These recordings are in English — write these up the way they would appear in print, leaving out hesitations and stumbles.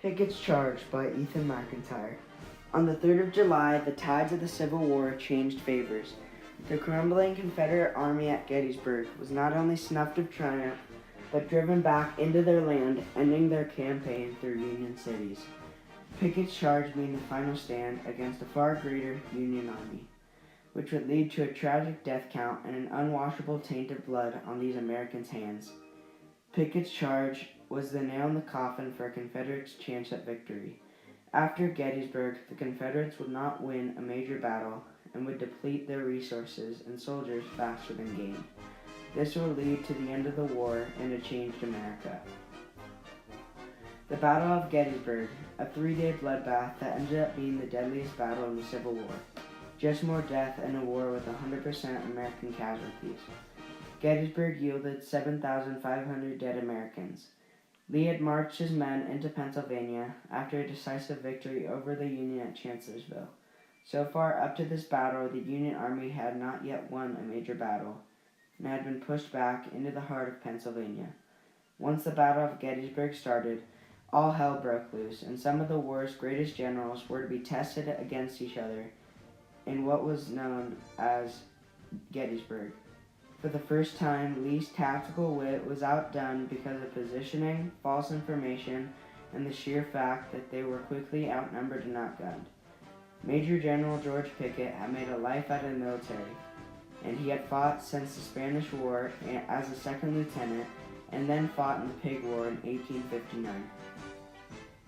Pickett's Charge by Ethan McIntyre. On the 3rd of July, the tides of the Civil War changed favors. The crumbling Confederate army at Gettysburg was not only snuffed of triumph, but driven back into their land, ending their campaign through Union cities. Pickett's charge being the final stand against a far greater Union army, which would lead to a tragic death count and an unwashable taint of blood on these Americans' hands. Pickett's charge was the nail in the coffin for a Confederate's chance at victory. After Gettysburg, the Confederates would not win a major battle and would deplete their resources and soldiers faster than gain. This would lead to the end of the war and a changed America. The Battle of Gettysburg, a 3-day bloodbath that ended up being the deadliest battle in the Civil War. Just more death and a war with 100% American casualties. Gettysburg yielded 7,500 dead Americans. Lee had marched his men into Pennsylvania after a decisive victory over the Union at Chancellorsville. So far up to this battle, the Union Army had not yet won a major battle and had been pushed back into the heart of Pennsylvania. Once the Battle of Gettysburg started, all hell broke loose, and some of the war's greatest generals were to be tested against each other in what was known as Gettysburg. For the first time, Lee's tactical wit was outdone because of positioning, false information, and the sheer fact that they were quickly outnumbered and outgunned. Major General George Pickett had made a life out of the military, and he had fought since the Spanish War as a second lieutenant, and then fought in the Pig War in 1859.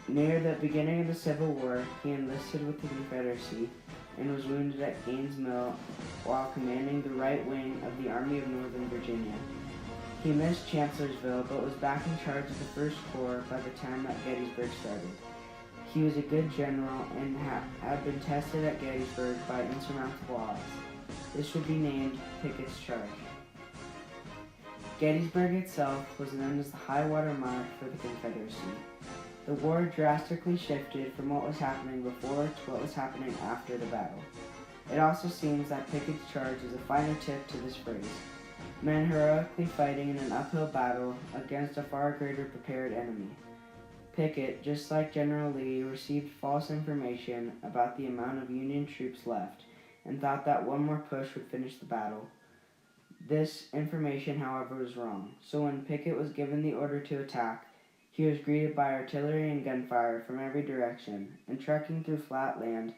Near the beginning of the Civil War, he enlisted with the Confederacy and was wounded at Gaines' Mill while commanding the right wing of the Army of Northern Virginia. He missed Chancellorsville, but was back in charge of the 1st Corps by the time that Gettysburg started. He was a good general and had been tested at Gettysburg by insurmountable odds. This would be named Pickett's Charge. Gettysburg itself was known as the high water mark for the Confederacy. The war drastically shifted from what was happening before to what was happening after the battle. It also seems that Pickett's charge is a finer tip to this phrase. Men heroically fighting in an uphill battle against a far greater prepared enemy. Pickett, just like General Lee, received false information about the amount of Union troops left and thought that one more push would finish the battle. This information, however, was wrong, so when Pickett was given the order to attack, he was greeted by artillery and gunfire from every direction, and trekking through flat land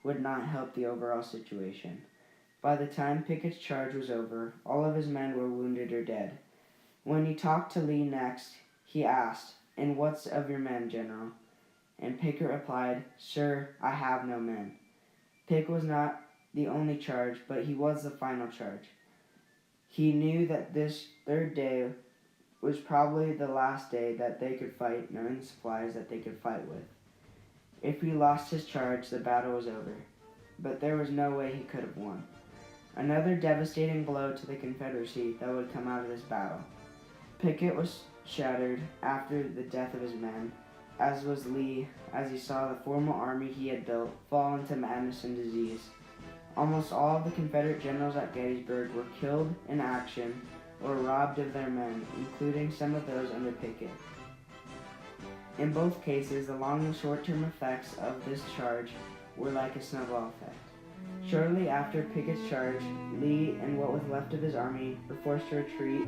would not help the overall situation. By the time Pickett's charge was over, all of his men were wounded or dead. When he talked to Lee next, he asked, "And what's of your men, General?" And Pickett replied, "Sir, I have no men." Pickett was not the only charge, but he was the final charge. He knew that this 3rd day was probably the last day that they could fight, knowing the supplies that they could fight with. If he lost his charge, the battle was over, but there was no way he could have won. Another devastating blow to the Confederacy that would come out of this battle. Pickett was shattered after the death of his men, as was Lee, as he saw the formal army he had built fall into madness and disease. Almost all of the Confederate generals at Gettysburg were killed in action or robbed of their men, including some of those under Pickett. In both cases, the long and short-term effects of this charge were like a snowball effect. Shortly after Pickett's charge, Lee and what was left of his army were forced to retreat,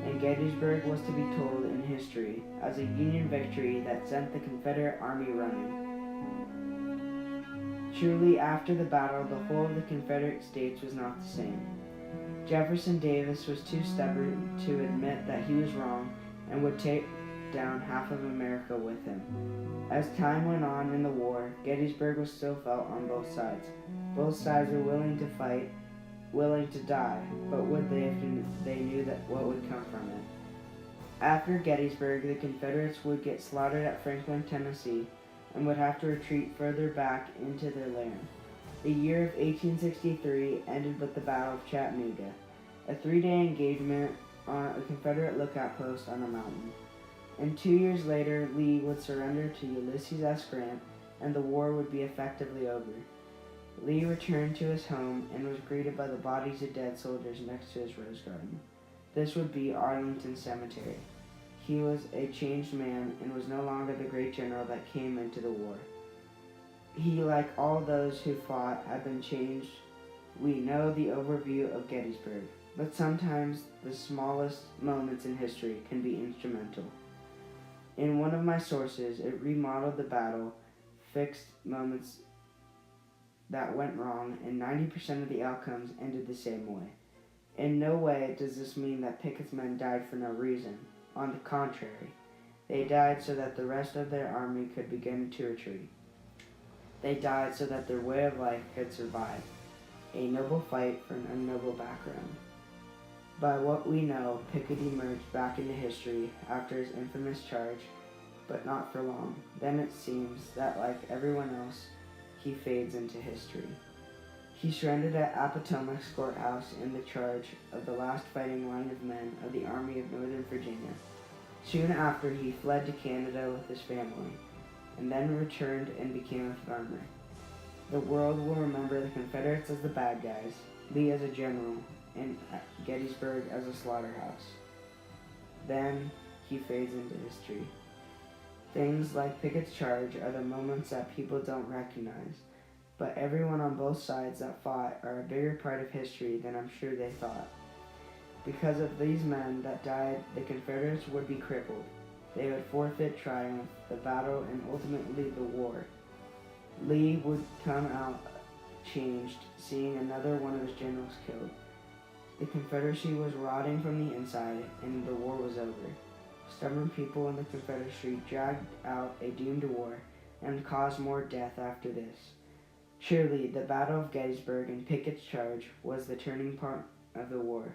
and Gettysburg was to be told in history as a Union victory that sent the Confederate army running. Truly, after the battle, the whole of the Confederate States was not the same. Jefferson Davis was too stubborn to admit that he was wrong and would take down half of America with him. As time went on in the war, Gettysburg was still felt on both sides. Both sides were willing to fight, willing to die, but would they if they knew that what would come from it? After Gettysburg, the Confederates would get slaughtered at Franklin, Tennessee, and would have to retreat further back into their land. The year of 1863 ended with the Battle of Chattanooga, a 3-day engagement on a Confederate lookout post on a mountain. And 2 years later, Lee would surrender to Ulysses S. Grant, and the war would be effectively over. Lee returned to his home and was greeted by the bodies of dead soldiers next to his rose garden. This would be Arlington Cemetery. He was a changed man and was no longer the great general that came into the war. He, like all those who fought, had been changed. We know the overview of Gettysburg, but sometimes the smallest moments in history can be instrumental. In one of my sources, it remodeled the battle, fixed moments that went wrong, and 90% of the outcomes ended the same way. In no way does this mean that Pickett's men died for no reason. On the contrary, they died so that the rest of their army could begin to retreat. They died so that their way of life could survive. A noble fight for an unnoble background. By what we know, Pickett emerged back into history after his infamous charge, but not for long. Then it seems that, like everyone else, he fades into history. He surrendered at Appomattox Courthouse in the charge of the last fighting line of men of the Army of Northern Virginia. Soon after, he fled to Canada with his family, and then returned and became a farmer. The world will remember the Confederates as the bad guys, Lee as a general, and Gettysburg as a slaughterhouse. Then he fades into history. Things like Pickett's charge are the moments that people don't recognize, but everyone on both sides that fought are a bigger part of history than I'm sure they thought. Because of these men that died, the Confederates would be crippled. They would forfeit triumph, the battle, and ultimately the war. Lee would come out changed, seeing another one of his generals killed. The Confederacy was rotting from the inside, and the war was over. Stubborn people in the Confederacy dragged out a doomed war and caused more death after this. Surely, the Battle of Gettysburg and Pickett's charge was the turning point of the war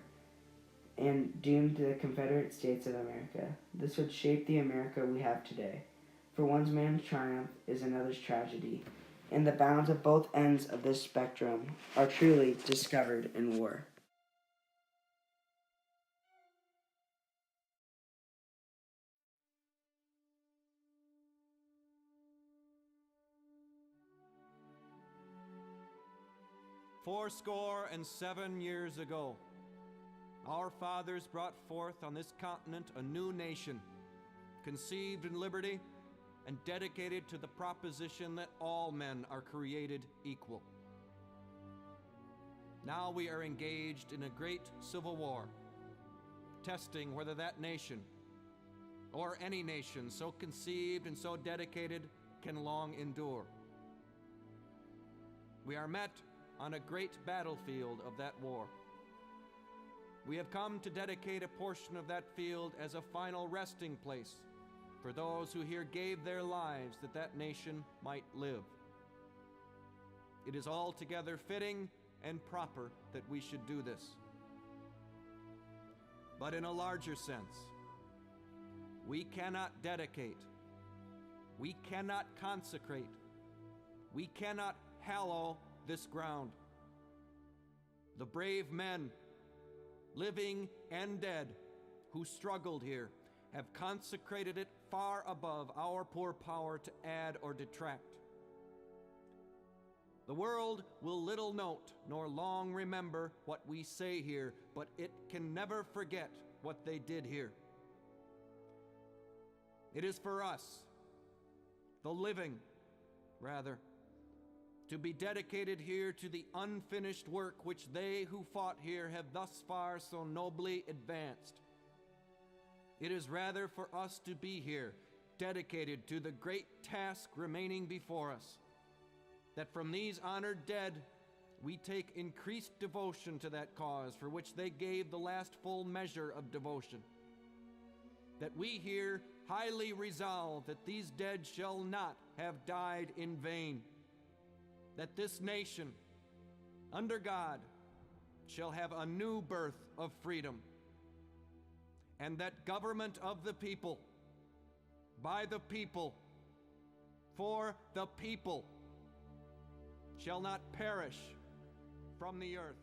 and doomed the Confederate States of America. This would shape the America we have today. For one man's triumph is another's tragedy, and the bounds of both ends of this spectrum are truly discovered in war. Fourscore and 7 years ago, our fathers brought forth on this continent a new nation, conceived in liberty and dedicated to the proposition that all men are created equal. Now we are engaged in a great civil war, testing whether that nation, or any nation so conceived and so dedicated, can long endure. We are met on a great battlefield of that war. We have come to dedicate a portion of that field as a final resting place for those who here gave their lives that that nation might live. It is altogether fitting and proper that we should do this. But in a larger sense, we cannot dedicate, we cannot consecrate, we cannot hallow this ground. The brave men, living and dead, who struggled here have consecrated it far above our poor power to add or detract. The world will little note nor long remember what we say here, but it can never forget what they did here. It is for us, the living, rather, to be dedicated here to the unfinished work which they who fought here have thus far so nobly advanced. It is rather for us to be here, dedicated to the great task remaining before us, that from these honored dead we take increased devotion to that cause for which they gave the last full measure of devotion, that we here highly resolve that these dead shall not have died in vain, that this nation, under God, shall have a new birth of freedom, and that government of the people, by the people, for the people, shall not perish from the earth.